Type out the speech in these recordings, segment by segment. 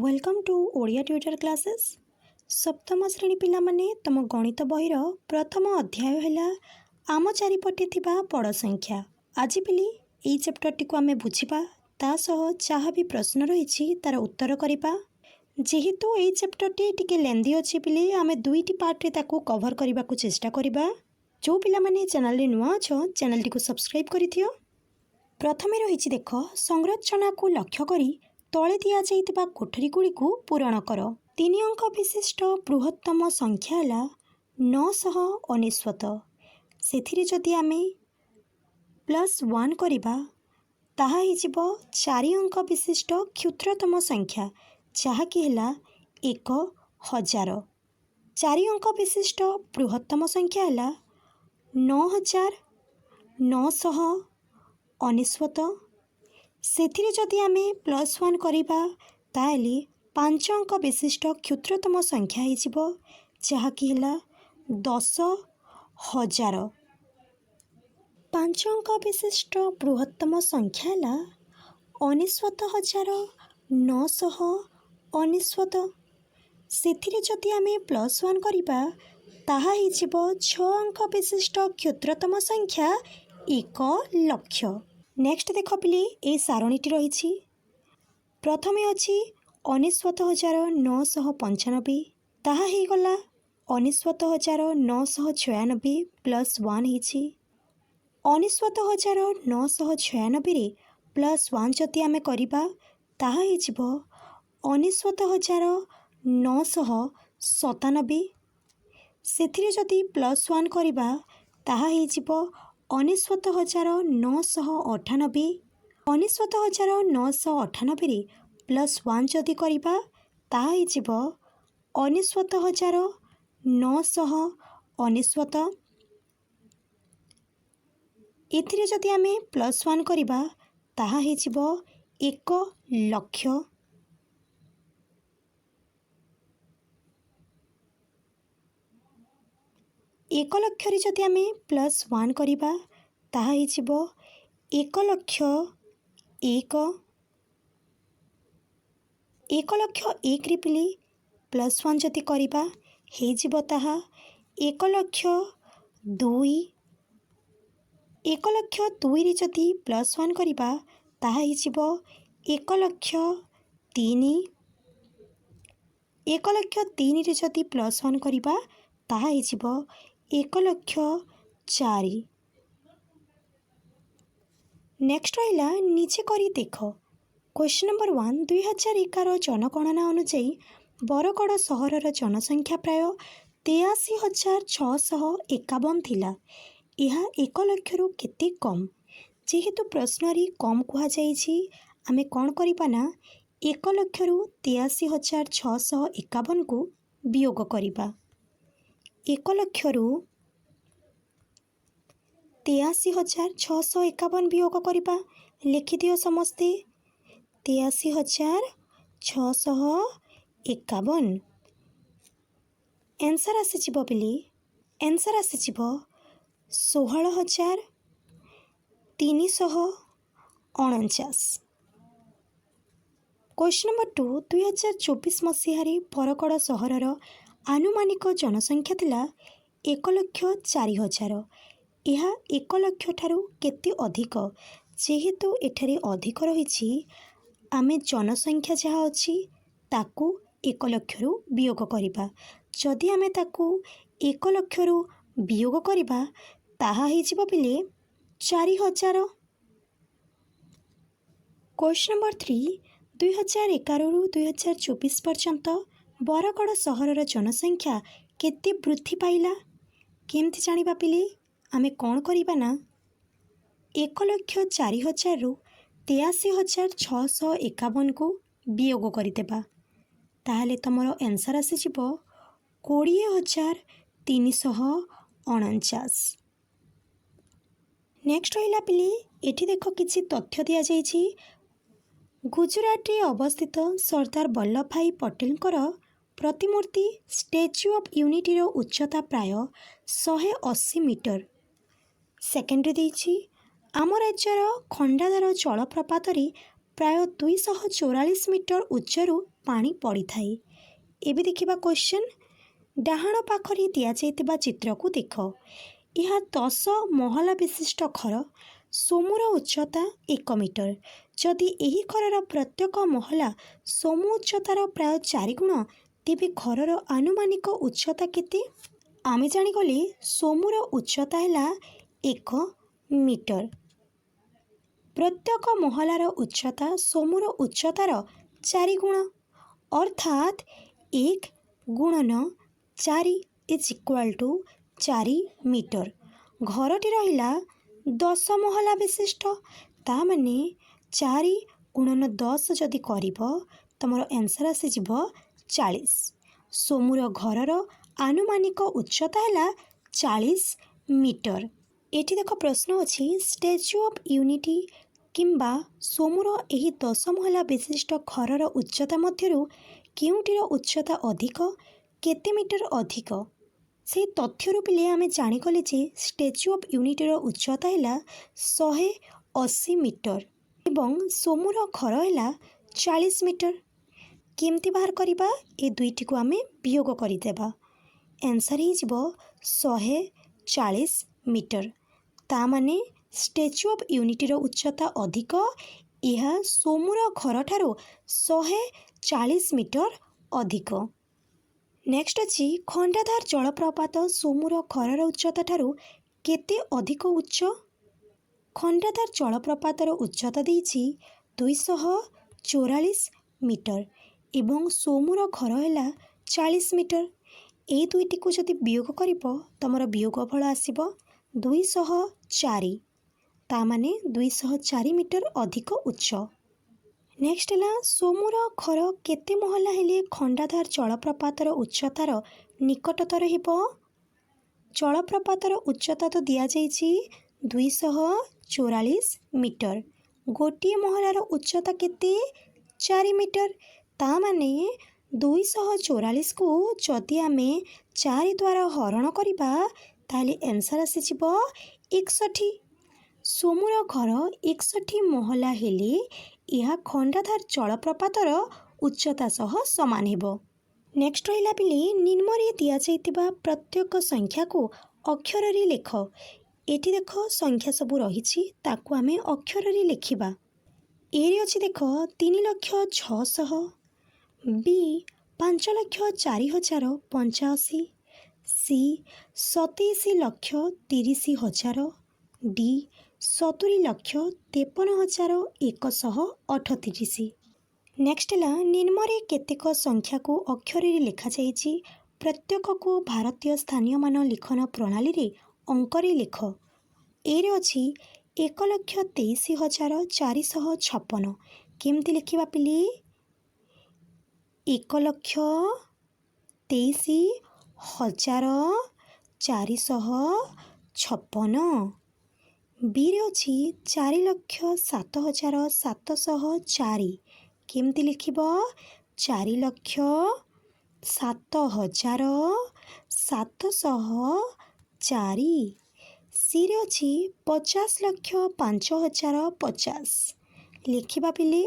Welcome to Odia tutor classes. सप्तम श्रेणी पिला माने तम गणित बहिर प्रथम अध्याय है आम चारिपटे थिबा बड़ संख्या। आज पिली एई चैप्टरटी को आमे बुझिबा ता सह जहाँ भी प्रश्न रही तार उत्तर करिबा। जेहेतु एई चैप्टरटी टिके लेंदी अछि पिली आमे दुईटी पार्ट रे ताको कवर करबा को चेष्टा करिबा। जो पिला माने चैनल रे नुआ अछ चैनल टी को सब्सक्राइब करिथियो। प्रथमे रही देख संरचना को लक्ष्य करी तले दिया जाइतिबा कोठरी गुड़ी को पूरण कर। 3 अंक विशिष्ट बृहत्तम संख्या है 999। से जदि आमे +1 करिबा ताहा हिजिबो 4 अंक विशिष्ट क्षुद्रतम संख्या जहाँकि है 1000। 4 अंक विशिष्ट बृहत्तम संख्या है 9999। से जदि आमे +1 करिबा ताहले 5 अंक विशिष्ट क्षुद्रतम संख्या हिजिबो जहाँकि है 10,000। 5 अंक विशिष्ट बृहत्तम संख्या है 99,999। से जदि आमे +1 करिबा ताहा हिजिबो 6 अंक विशिष्ट क्षुद्रतम संख्या 1,00,000। नेक्स्ट देख पिले ये सारणीटी रही। प्रथमे अच्छी 99,995 ताहा ही गला 99,996 +1 हिची। 99,996 रे +1 जदि आमे करिबा ताहा हिजिबो 99,997। सेथिरे जदि +1 करिबा ताहा हिजिबो 99,998। 99,998 रे +1 जदि करिबा ताहा हिजिबो 99,999। एथिरे जदि आमे +1 करिबा ताहा हिजिबो 1,00,000। 1,00,000 रे जदि आमे +1 करिबा ताहा हिजिबो 1,00,001। 1,00,001 रे पिली +1 जदि करिबा हेजिबो ताहा 1,00,002। 1,00,002 रे जदि +1 करिबा ताहा हिजिबो 1,00,003। 1,00,003 रे जदि +1 करिबा ताहा हिजिबो 1,00,004। नेक्स्ट रहा नीचे करी देख। क्वेश्चन नंबर 1 2011 जनगणना अनुଯାयी बरगड़ सहरर जनसंख्या प्राय 83,651 थिला। यह 1,00,000 रु केते कम। जेहेतु प्रश्न कम कहुई आमे कौन करिबा ना 1,00,000 रु 83,651 को वियोग करिबा। 1,00,000 रु 83,651 वियोग करिबा। लिखिदियो समस्ते 83,651। आंसर आसीजिबो बिली आंसर आसीजिबो 16,349। क्वेश्चन नंबर 2 2024 मसीह बरगड़ सहरर आनुमानिक जनसंख्या थिला 1,04,000। यह 1,00,000 ठारू केते अधिक। जेहेतु एठारे अधिक रही आमे जनसंख्या जहाँ अच्छी ताकू 1,00,000 रु वियोग करिबा। जदि आमे ताकू 1,00,000 रु वियोग करिबा ताहा हिजिबो बिले 4,000। क्वेश्चन नंबर 3 2011 रु 2024 पर्यंत बरगड़ सहरर जनसंख्या केते वृद्धि पाइला। केमती जानिबा पिले आमे कौन करिबा ना 1,04,000 रु 83,651 को वियोग करदेबा। ताहले तमर आंसर आसीजिबो 20,349। नेक्स्ट रहिला पिले एठी देखो किछि तथ्य दिया जाइछि। गुजरात रे अवस्थित सरदार वल्लभ भाई पटेल प्रतिमूर्ति स्टैच्यू ऑफ यूनिटी रो उच्चता प्राय 180 मीटर। सेकेंड रे देइछि आम राज्यर खंडाधार जलप्रपात प्राय 244 मीटर उच्चरू ପାଣି ପଡ଼ିଥାଏ। ଏବେ ଦେଖିବା କ୍ୱେଶ୍ଚନ୍। ଡାହାଣ ପାଖରେ ଦିଆଯାଇଥିବା ଚିତ୍ରକୁ ଦେଖ। ଏହା 10 ମହଲା ବିଶିଷ୍ଟ ଘର। ସୋମୁର ଉଚ୍ଚତା 1 ମିଟର। ଯଦି ଏହି ଘରର ପ୍ରତ୍ୟେକ ମହଲା ସୋମୁ ଉଚ୍ଚତାର ପ୍ରାୟ 4 ଗୁଣ, ତେବେ ଘରର ଆନୁମାନିକ ଉଚ୍ଚତା କେତେ? ଆମେ ଜାଣିଗଲେ ସୋମୁର ଉଚ୍ଚତା ହେଲା 1 ମିଟର। ପ୍ରତ୍ୟେକ ମହଲାର ଉଚ୍ଚତା ସୋମୁର ଉଚ୍ଚତାର 4 ଗୁଣ, ଅର୍ଥାତ୍ 1 ଗୁଣନ 4 = 4 ମିଟର। ଘରଟି ରହିଲା 10 ମହଲା ବିଶିଷ୍ଟ। ତା ମାନେ 4 ଗୁଣନ 10 ଯଦି କରିବ ତୁମର ଆନ୍ସର୍ ଆସିଯିବ 40। ସୋମୁର ଘରର ଆନୁମାନିକ ଉଚ୍ଚତା ହେଲା 40 ମିଟର। ଏଠି ଦେଖ ପ୍ରଶ୍ନ ଅଛି, ଷ୍ଟାଚ୍ୟୁ ଅଫ୍ ୟୁନିଟି କିମ୍ବା ସୋମୁର ଏହି 10 ମହଲା ବିଶିଷ୍ଟ ଘରର ଉଚ୍ଚତା ମଧ୍ୟରୁ କେଉଁଟିର ଉଚ୍ଚତା ଅଧିକ, କେତେ ମିଟର ଅଧିକ? ସେହି ତଥ୍ୟରୁ ପିଲେ ଆମେ ଜାଣିଗଲେ ଯେ ଷ୍ଟାଚ୍ୟୁ ଅଫ୍ ୟୁନିଟିର ଉଚ୍ଚତା ହେଲା 180 ମିଟର ଏବଂ ସୋମୁର ଘର ହେଲା 40 ମିଟର। କେମିତି ବାହାର କରିବା? ଏ ଦୁଇଟିକୁ ଆମେ ବିୟୋଗ କରିଦେବା। ଆନ୍ସର୍ ହେଇଯିବ 140 ମିଟର। ତା ମାନେ ଷ୍ଟାଚ୍ୟୁ ଅଫ୍ ୟୁନିଟିର ଉଚ୍ଚତା ଅଧିକ। ଏହା ସୋମୁର ଘରଠାରୁ 140 ମିଟର ଅଧିକ। ନେକ୍ସଟ ଅଛି, ଖଣ୍ଡାଧାର ଜଳପ୍ରପାତ ସୋମୁର ଘରର ଉଚ୍ଚତା ଠାରୁ କେତେ ଅଧିକ ଉଚ୍ଚ? ଖଣ୍ଡାଧାର ଜଳପ୍ରପାତର ଉଚ୍ଚତା ଦେଇଛି 244 ମିଟର ଏବଂ ସୋମୁର ଘର ହେଲା 40 ମିଟର। এই ଦୁଇଟିକୁ ଯଦି ବିୟୋଗ କରିବ ତୁମର ବିୟୋଗଫଳ ଆସିବ 204। ତା ମାନେ 204 ମିଟର ଅଧିକ ଉଚ୍ଚ। ନେକ୍ସଟ ହେଲା, ସୋମୁର ଘର କେତେ ମହଲା ହେଲେ ଖଣ୍ଡାଧାର ଜଳପ୍ରପାତର ଉଚ୍ଚତାର ନିକଟତର ହେବ? ଜଳପ୍ରପାତର ଉଚ୍ଚତା ତ ଦିଆଯାଇଛି 244 ମିଟର। ଗୋଟିଏ ମହଲାର ଉଚ୍ଚତା କେତେ? 4 ମିଟର। ତା ମାନେ 244କୁ ଯଦି ଆମେ 4 ଦ୍ୱାରା ହରଣ କରିବା ତାହେଲେ ଆନ୍ସର୍ ଆସିଯିବ 61। ସୋମୁର ଘର 61 ମହଲା ହେଲେ ଏହା ଖଣ୍ଡାଧାର ଜଳପ୍ରପାତର ଉଚ୍ଚତା ସହ ସମାନ ହେବ। ନେକ୍ସଟ ରହିଲା ପିଲେ, ନିମ୍ନରେ ଦିଆଯାଇଥିବା ପ୍ରତ୍ୟେକ ସଂଖ୍ୟାକୁ ଅକ୍ଷରରେ ଲେଖ। ଏଠି ଦେଖ ସଂଖ୍ୟା ସବୁ ରହିଛି, ତାକୁ ଆମେ ଅକ୍ଷରରେ ଲେଖିବା। ଏରେ ଅଛି ଦେଖ 3,06,000, ବି 5,04,085, ସି 27,30,000, ଡି 70,53,138। ନେକ୍ସଟ ହେଲା, ନିମ୍ନରେ କେତେକ ସଂଖ୍ୟାକୁ ଅକ୍ଷରରେ ଲେଖାଯାଇଛି। ପ୍ରତ୍ୟେକକୁ ଭାରତୀୟ ସ୍ଥାନୀୟମାନ ଲିଖନ ପ୍ରଣାଳୀରେ ଅଙ୍କରେ ଲେଖ। ଏରେ ଅଛି 1,23,456। କେମିତି ଲେଖିବା ପିଲେ? 1,23,456। ବିରେ ଅଛି 4,07,704। କେମିତି ଲେଖିବ? 4,07,704। ସିରେ ଅଛି 50,05,050। ଲେଖିବା ପିଲେ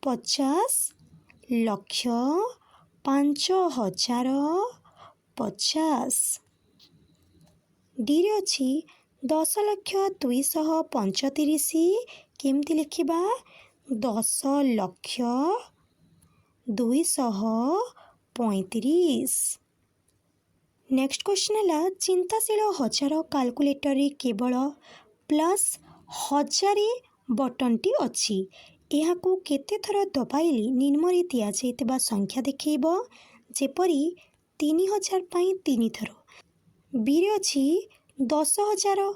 50,05,050। ଡିରେ ଅଛି 10,02,35। କେମିତି ଲେଖିବା? 10,02,35। ନେକ୍ସଟ କ୍ୱେଶ୍ଚନ୍ ହେଲା, ଚିନ୍ତାଶୀଳ ହଜାର କାଲକୁଲେଟରରେ କେବଳ +1000 ବଟନଟି ଅଛି। ଏହାକୁ କେତେ ଥର ଦବାଇଲେ ନିମ୍ନରେ ଦିଆଯାଇଥିବା ସଂଖ୍ୟା ଦେଖାଇବ? ଯେପରି 3000 ପାଇଁ 3 ଥର। ବିରେ ଅଛି 10,000।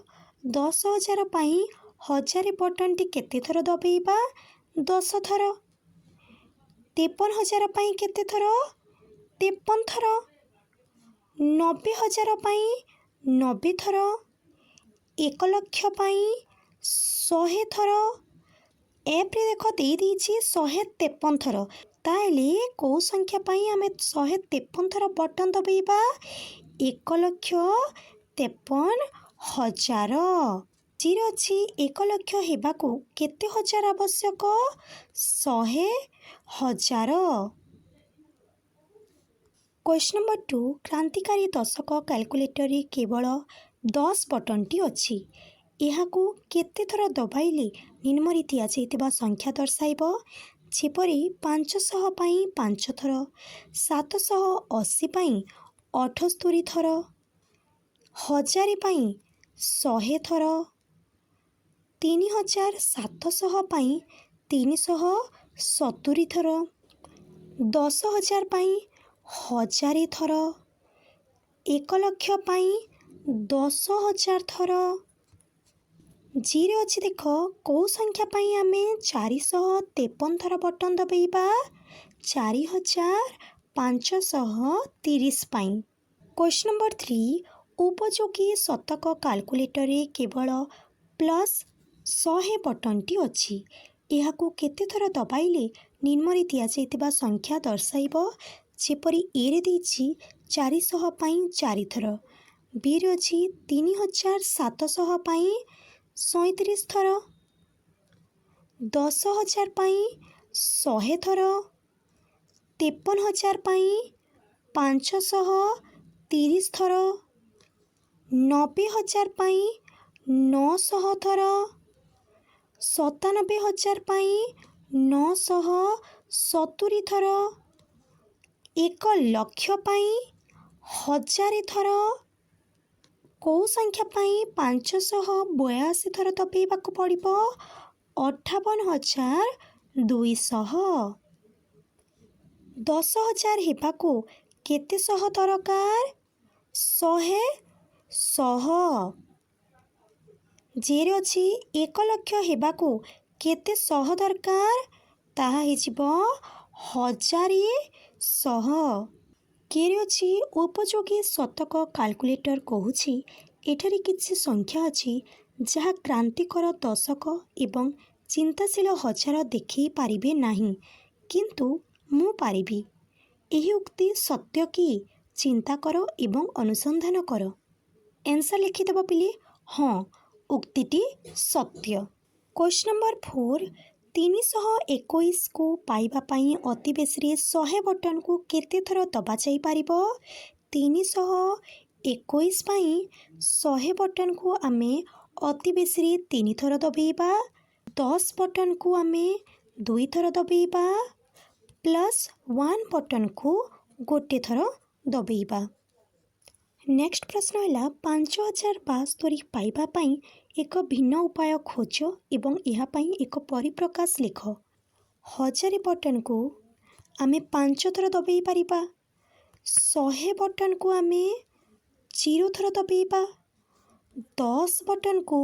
10,000 ପାଇଁ 1000 ବଟନଟି କେତେ ଥର ଦବାଇବା? 10 ଥର। 53,000 ପାଇଁ କେତେ ଥର? 53 ଥର। 90,000 ପାଇଁ 90 ଥର। 1,00,000 ପାଇଁ 100 ଥର। ଏପରେ ଦେଖ ଦେଇଦେଇଛି 153 ଥର। ତାହେଲେ କେଉଁ ସଂଖ୍ୟା ପାଇଁ ଆମେ 153 ଥର ବଟନ ଦବାଇବା? 1,53,000। ସିରେ ଅଛି 1,00,000 ହେବାକୁ କେତେ ହଜାର ଆବଶ୍ୟକ? 100,000। क्वेश्चन नंबर 2 क्रांतिकारी दशक कैलकुलेटर रे केवल 10 बटनटी अच्छी एहाकू केते थर दबाइले निम्न दिया संख्या दर्शाइब जेपरी 500 पाई 5 थर 780 पाई 78 थर 1000 पाई 100 थर 3700 पाई 370 थर 10,000 पाई 1000 थर 1 लक्ष पाई 10,000 थर जीरे अच्छी देख कौ संख्या पाई आमे 453 थर बटन दबाइबा 4530 पाई। क्वेश्चन नंबर 3 उपयोगी शतक कैलकुलेटर रे केवल प्लस 100 बटनटी अच्छी एहाकू केते थर दबाइले निम्न दिया संख्या दर्शाइब जेपरी ए रे देछि 400 पाई 4 थर बी रे अछि 3700 पाई 37 थर 10,000 पाई 100 थर 53,000 पाई 530 थर 90,000 पाई 900 थर 97,000 पाई 970 थर 1 लक्ष पाई 1000 थर कौ संख्या पाई 582 थर दबाइबाकू पड़िबो 58,200 10,000 हेबाकू केते सह दरकार 100 जेरे अछि 1 लक्ष हेबाकू केते सह दरकार ताहा हिजिबो 1100 केरे अछि उपयोगी शतक कैलकुलेटर कहूछि एठारे किछि संख्या अछि जहा क्रांतिकर दशक एवं चिंताशील हजार देखि पारिबे नाही किंतु मु पारिबी एही उक्ति सत्य कि चिंता करो एवं अनुसंधान करो आंसर लिखिदेव पिले हाँ उक्तिटी सत्य। क्वेश्चन नंबर 4 321 को पाइबा पाई अति बेसी 100 बटन को केते थर दबा जाई पारिबो 321 पाई 100 बटन को आमे अति बेसी 3 थर दबाइबा 10 बटन को आमे 2 थर दबाइबा प्लस 1 बटन को गोटे थर दबाइबा। नेक्स्ट प्रश्न है 5072 पाइबा पाई एक भिन्न उपाय खोज एवं यह पाई एक परिप्रकाश लिख 1000 बटन को आमे 5 थर दबाई पारिबा 100 बटन को आमे 0 थर दबाइबा 10 बटन को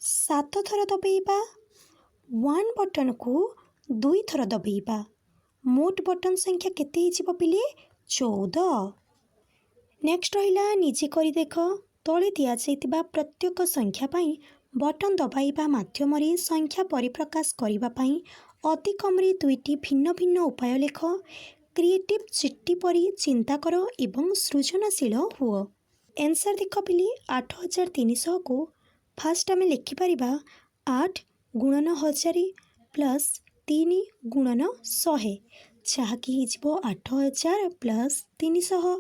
7 थर दबाइबा 1 बटन को 2 थर दबाइबा मोट बटन संख्या केते हिजिबो पिले 14। नेक्स्ट रहिला निजे करी देख तले दिया जाइतिबा प्रत्येक संख्या पाई बटन दबाइबा माध्यम रे संख्या परिप्रकाश करिबा पाई अति कम रे 2टी भिन्न भिन्न उपाय लेख क्रिएटिव चिट्टी परी चिंता कर एवं सृजनशील हुओ। आंसर देख पिले 8300 को फास्ट आम लिखिपर 8 गुणन 1000 प्लस 3 गुणन 100 जहाँकि 8000 प्लस 300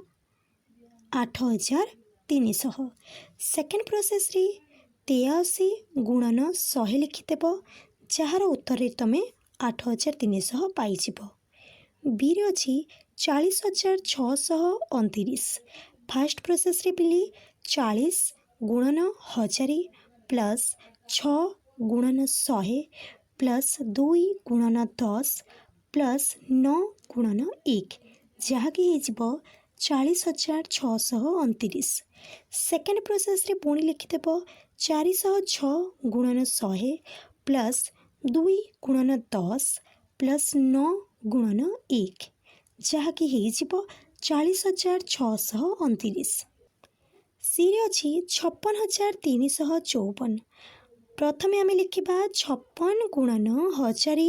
8300। सेकेंड प्रोसेस रे 83 गुणन 100 लिखिदेव जार उत्तर तुम 8300 पाइज। बी रे अच्छी 40,629 फास्ट प्रोसेस रे पिले 40 गुणन 1000 प्लस 6 गुणन 100 प्लस 2 गुणन 10 प्लस 9 गुणन 1 जहाँकि 40,629। सेकेंड प्रोसेस रे पुणी लिखिदेव 406 गुणन 100 प्लस 2 गुणन 10 प्लस 9 गुणन 1 जहाँकि 40,629। सी रे अच्छी 56,354 प्रथमे आम लिखा 56 गुणन 1000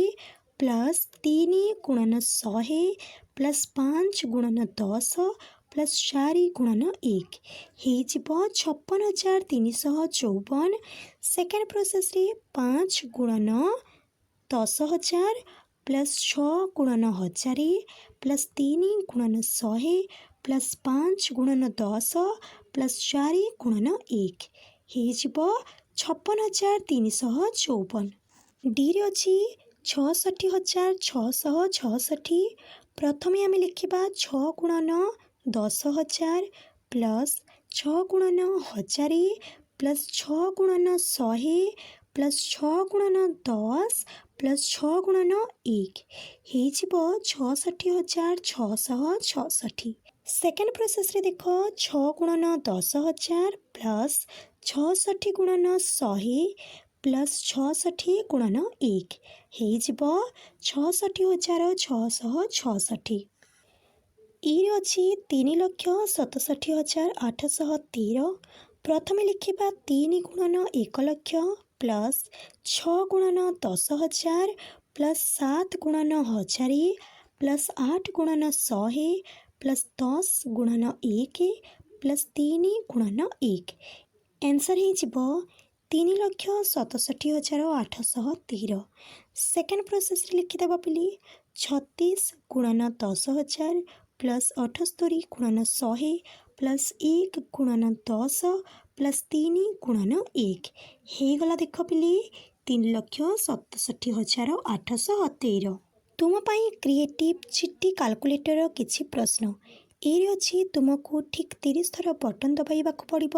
प्लस 3 गुणन 100 प्लस 5 गुणन 10 प्लस 4 गुणन 1 हो 56,354। सेकेंड प्रोसेस रे 5 गुणन 10,000 प्लस 6 गुणन 1000 प्लस 3 गुणन 100 ପ୍ଲସ୍ 5 ଗୁଣନ 10 ପ୍ଲସ୍ 4 ଗୁଣନ 1 ହେଇଯିବ 56,354। ଡିରେ ଅଛି 66,666। ପ୍ରଥମେ ଆମେ ଲେଖିବା 6 ଗୁଣନ 10,000 ପ୍ଲସ୍ 6 ଗୁଣନ 1000 ପ୍ଲସ୍ 6 ଗୁଣନ 100 ପ୍ଲସ୍ 6 ଗୁଣନ 10 ପ୍ଲସ୍ 6 ଗୁଣନ 1 ହେଇଯିବ 66,666। ସେକେଣ୍ଡ ପ୍ରୋସେସ୍ରେ ଦେଖ 6 ଗୁଣନ 10,000 ପ୍ଲସ୍ 66 ଗୁଣନ 100 ପ୍ଲସ୍ 66 ଗୁଣନ 1 ହେଇଯିବ 66,666। ଇରେ ଅଛି 3,67,813। ପ୍ରଥମେ ଲେଖିବା 3 ଗୁଣନ 1 ଲକ୍ଷ ପ୍ଲସ୍ 6 ଗୁଣନ 10,000 ପ୍ଲସ୍ 7 ଗୁଣନ 1000 ପ୍ଲସ୍ 8 ଗୁଣନ 100 ପ୍ଲସ୍ 10 ଗୁଣନ 1 ପ୍ଲସ୍ 3 ଗୁଣନ 1 ଆନ୍ସର୍ ହେଇଯିବ 3,67,813। ସେକେଣ୍ଡ ପ୍ରୋସେସ୍ରେ ଲେଖିଦେବା ବୋଲି 36 ଗୁଣନ 10,000 ପ୍ଲସ୍ 78 ଗୁଣନ 100 ପ୍ଲସ୍ 1 ଗୁଣନ 10 ପ୍ଲସ୍ 3 ଗୁଣନ 1 ହେଇଗଲା ଦେଖ ପିଲି 3,67,813। ତୁମ ପାଇଁ କ୍ରିଏଟିଭ୍ ଚିଠି କାଲକୁଲେଟର କିଛି ପ୍ରଶ୍ନ। ଏରେ ଅଛି ତୁମକୁ ଠିକ୍ 30 ଥର ବଟନ୍ ଦବାଇବାକୁ ପଡ଼ିବ।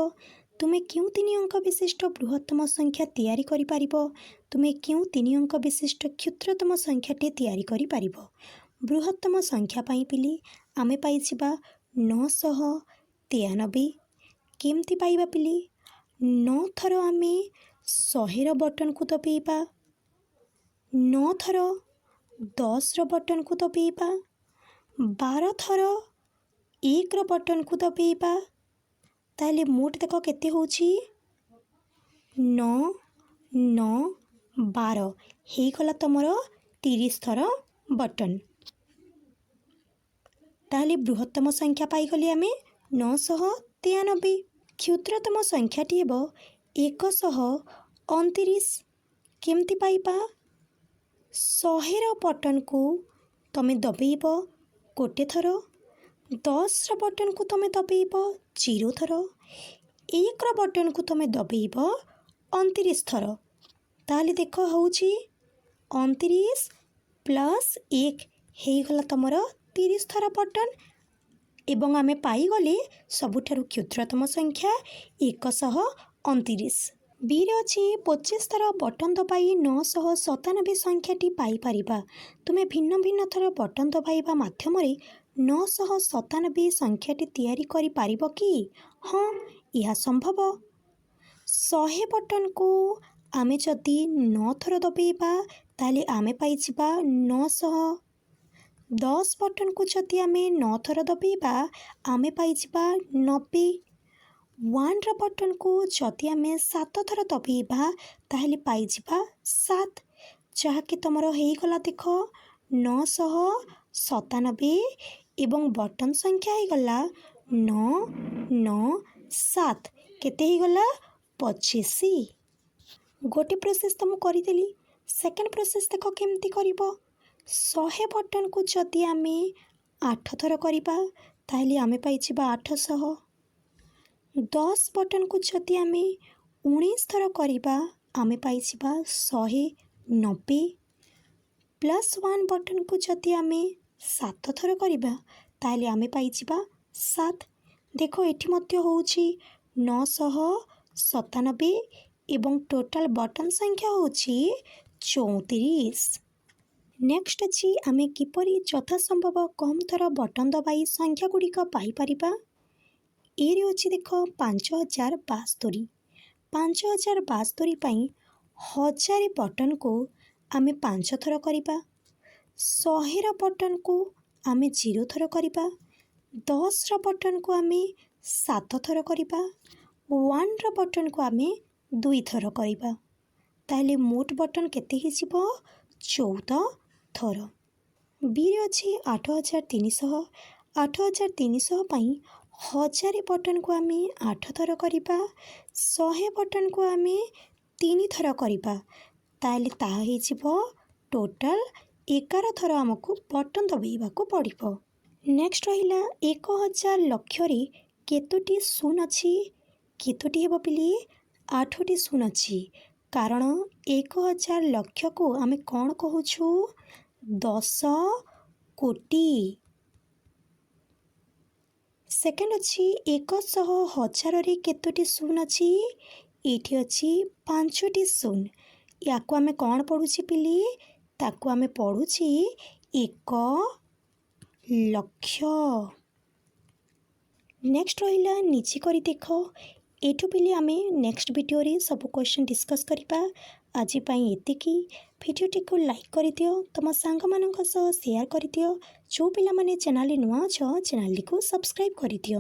ତୁମେ କେଉଁ 3 ଅଙ୍କ ବିଶିଷ୍ଟ ବୃହତ୍ତମ ସଂଖ୍ୟା ତିଆରି କରିପାରିବ? ତୁମେ କେଉଁ 3 ଅଙ୍କ ବିଶିଷ୍ଟ କ୍ଷୁଦ୍ରତମ ସଂଖ୍ୟାଟି ତିଆରି କରିପାରିବ? ବୃହତ୍ତମ ସଂଖ୍ୟା ପାଇଁ ପିଲି ଆମେ ପାଇଯିବା 993। କେମିତି ପାଇବା ପିଲି? 9 ଥର ଆମେ 100ର ବଟନ୍କୁ ଦବାଇବା, 9 ଥର 10ର ବଟନ୍କୁ ଦବାଇବା, 12 ଥର 1ର ବଟନ୍କୁ ଦବାଇବା। ତାହେଲେ ମୋଟ ଦେଖ କେତେ ହେଉଛି 9 9 12 ହେଇଗଲା ତୁମର 30 ଥର ବଟନ୍। ତାହେଲେ ବୃହତ୍ତମ ସଂଖ୍ୟା ପାଇଗଲେ ଆମେ 993। କ୍ଷୁଦ୍ରତମ ସଂଖ୍ୟାଟି ହେବ 129। କେମିତି ପାଇବା? 100ର ବଟନ୍କୁ ତୁମେ ଦବାଇବ ଗୋଟେ ଥର, 10ର ବଟନ୍କୁ ତୁମେ ଦବାଇବ 0 ଥର, 1ର ବଟନ୍କୁ ତୁମେ ଦବାଇବ 29 ଥର। ତାହେଲେ ଦେଖ ହେଉଛି 29 ପ୍ଲସ୍ 1 ହେଇଗଲା ତୁମର 30 ଥର ବଟନ୍ ଏବଂ ଆମେ ପାଇଗଲେ ସବୁଠାରୁ କ୍ଷୁଦ୍ରତମ ସଂଖ୍ୟା 129। ବିରେ ଅଛି 25 ଥର ବଟନ୍ ଦବାଇ 997 ସଂଖ୍ୟାଟି ପାଇପାରିବା। ତୁମେ ଭିନ୍ନ ଭିନ୍ନ ଥର ବଟନ୍ ଦବାଇବା ମାଧ୍ୟମରେ 997 ସଂଖ୍ୟାଟି ତିଆରି କରିପାରିବ କି? ହଁ, ଏହା ସମ୍ଭବ। 100 ବଟନ୍କୁ ଆମେ ଯଦି 9 ଥର ଦବାଇବା ତାହେଲେ ଆମେ ପାଇଯିବା 900। 10 ବଟନ୍କୁ ଯଦି ଆମେ 9 ଥର ଦବାଇବା ଆମେ ପାଇଯିବା 90। 1ର ବଟନ୍କୁ ଯଦି ଆମେ 7 ଥର ଦବାଇବା ତାହେଲେ ପାଇଯିବା 7, ଯାହାକି ତୁମର ହେଇଗଲା ଦେଖ 997 ଏବଂ ବଟନ୍ ସଂଖ୍ୟା ହେଇଗଲା 997। କେତେ ହେଇଗଲା? 25। ଗୋଟେ ପ୍ରୋସେସ୍ ତ ମୁଁ କରିଦେଲି। ସେକେଣ୍ଡ ପ୍ରୋସେସ୍ ଦେଖ କେମିତି କରିବ। 100 ବଟନ୍କୁ ଯଦି ଆମେ 8 ଥର କରିବା ତାହେଲେ ଆମେ ପାଇଯିବା 800। 10 ବଟନ୍କୁ ଯଦି ଆମେ 19 ଥର କରିବା ଆମେ ପାଇଯିବା 190। ପ୍ଲସ୍ 1 ବଟନ୍କୁ ଯଦି ଆମେ 7 ଥର କରିବା ତାହେଲେ ଆମେ ପାଇଯିବା 7। ଦେଖ ଏଠି ମଧ୍ୟ ହେଉଛି 997 ଏବଂ ଟୋଟାଲ୍ ବଟନ୍ ସଂଖ୍ୟା ହେଉଛି 34। ନେକ୍ସଟ ଅଛି ଆମେ କିପରି ଯଥାସମ୍ଭବ କମ୍ ଥର ବଟନ୍ ଦବାଇ ସଂଖ୍ୟା ଗୁଡ଼ିକ ପାଇପାରିବା। ଏରେ ଅଛି ଦେଖ 5072। 5072 ପାଇଁ 1000 ବଟନ୍କୁ ଆମେ 5 ଥର କରିବା, 100ର ବଟନ୍କୁ ଆମେ 0 ଥର କରିବା, 10ର ବଟନ୍କୁ ଆମେ 7 ଥର କରିବା, 1ର ବଟନ୍କୁ ଆମେ 2 ଥର କରିବା। ତାହେଲେ ମୋଟ ବଟନ୍ କେତେ ହେଇଯିବ? 14 ଥର। ବିରେ ଅଛି 8300। 8300 ପାଇଁ 1000 ବଟନ୍କୁ ଆମେ 8 ଥର କରିବା, 100 ବଟନ୍କୁ ଆମେ 3 ଥର କରିବା। ତାହେଲେ ତାହା ହେଇଯିବ ଟୋଟାଲ୍ 11 ଥର ଆମକୁ ବଟନ୍ ଦବାଇବାକୁ ପଡ଼ିବ। नेक्स्ट रहिला 1000 लक्षरे केतोटी शून अछि केतोटी हेबो पिली 8टी शून अछि कारण 1000 लक्ष को आमे कौन कहूछु 10 कोटी। सेकेंड अच्छी 100,000 रे केतोटी शून अच्छी एठी अच्छी 5टी शून याको आमे कौन पढ़ुछि पिली ताको आमे पढ़ुछि 1 लक्ष। नेक्स्ट रहिला निचे करी देख एठू पिली आमे नेक्स्ट वीडियो रे सब क्वेश्चन डिस्कस करिपा। आज पई एतिकी वीडियोटी को लाइक करि दियो तम सांग मानक सह शेयर करि दियो जो पिला माने चैनल नुआ छ चैनल को सब्सक्राइब करि दियो।